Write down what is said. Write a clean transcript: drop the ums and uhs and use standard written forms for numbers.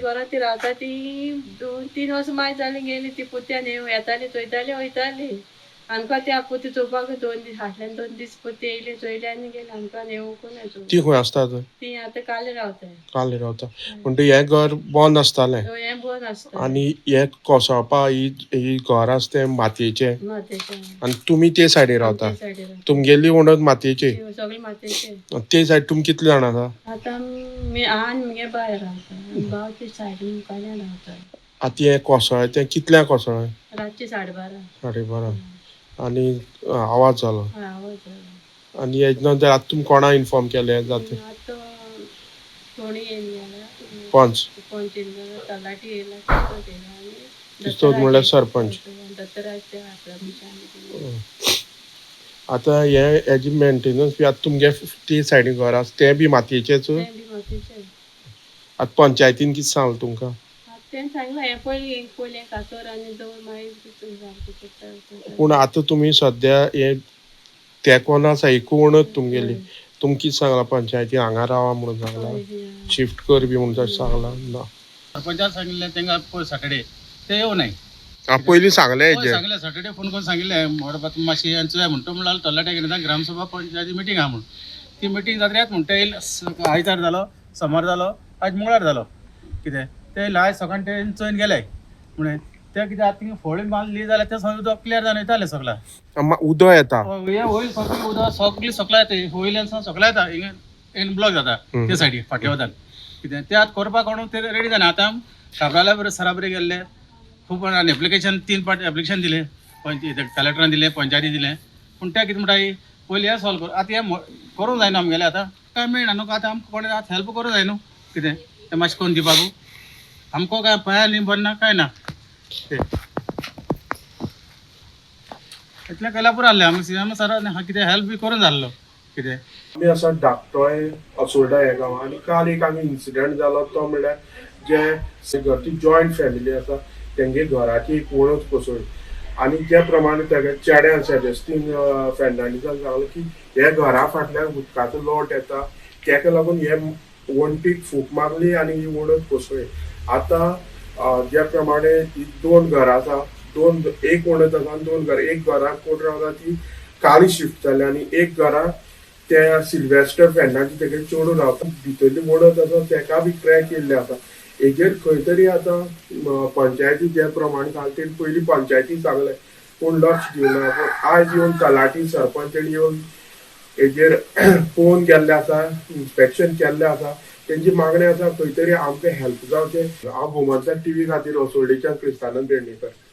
घरात ती रावता ती 2-3 वर्स माय जाली गेली ती पुत्यान येताली चोयताली वयताली आमकां त्या पुती चोवपाक 2 दीस फाटल्यान 2 दीस पुती येयली चोयली आनी गेली आमकां येवंकून ती खंय आसता तर ती आतां काली रावताय काली रावता म्हणजे हे घर बंद आसतालें हें बंद आसता आनी हे कोसळपा ही घर आसा तें मातयेचें मातयेचें आनी तुमी ते सायडीन रावता तुमगेली वणद मातयेची सगळी मातयेची ते सायड तुमी कितले जाण आसा आतां आनी मगे बाय रावता आनी भाव ते सायडीन मुखाल्यान रावता आतां हें कोसळ्ळें तें कितल्यांक कोसळ्ळें रातची 12:30 12:30 आनी आवाज जालो आवाज जालो आनी हेजे नंतर आतां तुमी कोणा इन्फॉर्म केलें जाता आतां कोणी येयली जाल्यार पंच पंच येयला तलाटी येयला तिस्तोद म्हणल्यार सरपंच दत्तराज ते आपल्या आतां हेजी मेंटेनन्स बी आतां तुमगे ती सायडीन घर आसा तें बी मातयेचेच आतां पंचायतीन कितें सांगलें तुमकां तें सांगलां हें पयलीं कासोर आनी दवर मागीर पूण आतां तुमी सद्या हे ते कोण आसा एकूणच तुमगेली तुमकां कितें सांगलां पंचायतीन हांगा रावा म्हणून सांगलां शिफ्ट कर बी म्हणून तशें सांगलां ना सरपंचान सांगिल्लें तेंकां पळय सॅटर्डे ते येवं नाय पयलीं सांगलें हेजें सांगलें सॅटर्डे फोन करून सांगिल्लें म्हणटा तुमी मातशी चोया म्हणटा म्हणल्यार तरणाटे गेले ग्रामसभा पंचायती मिटींग आहा म्हणून ती मिटींग जात्रेक येता म्हणटा येयला आयतार जालो सोमार जालो आयज मंगळार जालो कितें ते येयले आयज सकाळीं ते चोयन गेले म्हणे ते कितें आतां थिंगा फोळी मारली जाल्यार ते सगळें उदक क्लियर जावन वयतालें सगळ्यां उदक येता हे वयर सगळें उदक सगळीं सकला येता वयल्यान सकला येता हिंगा ब्लॉक जाता ते सायडीक फाटल्या वतान कितें ते आतां करपाक कोण ते रेडी जाना आतां काबराल्या बरें सरा बरें गेल्ले खूब जाणांनी एप्लिकेशन 3 पाट एप्लिकेशन दिलें कलेक्टरान दिलें पंचायती दिलें पूण ते कितें म्हणटा पयलीं हें सॉल्व कर आतां हें करूंक जायना आमगेलें आतां कांय मेळना न्हू आतां आमकां कोणें आतां हेल्प करूंक जाय न्हू कितें तें मातशें करून दिवपाक आमकां काय पया न्ही बरना कांय ना तें इतलें केल्यार पुरो आहलें आमी सीएम सरान कितें हेल्प बी करून जाल्लो कितें आमी आसा धाकटोय असोल्डा ह्या गांवांत आनी काल एक आमी इन्सिडंट जालो तो म्हणल्यार जे घरची जॉयंट फॅमिली आसा तेंगे घराची एक वणद कोसळ्ळी आनी जे प्रमाणे तेगे चेड्यान सॅबॅस्टीन फेर्नांडीसान सांगलें की हे घरा फाटल्यान उदकाचो लोट येता तेका लागून हे वणटीक फूक मारली आनी ही वणद कोसळ्ळी आतां ज्या प्रमाणे ही 2 घरां आसा एक वणद आसा 2 घरां एक घरां कोण रावता ती काली शिफ्ट जाली आनी एक घरां त्या सिल्वेस्टर फेर्नांडीस तेगे चेडूं रावता भितरली वणद आसा तेका बी क्रॅक येयल्ले आसा हेजेर खंय तरी आतां पंचायती जे प्रमाणे सांगले तेणी पयलीं पंचायती सांगलें पूण लक्ष दिवना पूण आयज येवन तलाटी सरपंच तेणी येवन हेजेर पळोवन गेल्ले आसा इन्स्पेक्शन केल्लें आसा तेंची मागणी आसा खंय तरी आमकां हेल्प जावचें हांव गोमंतक TV खातीर असोल्डेच्यान क्रिस्तानंद पेडणेकर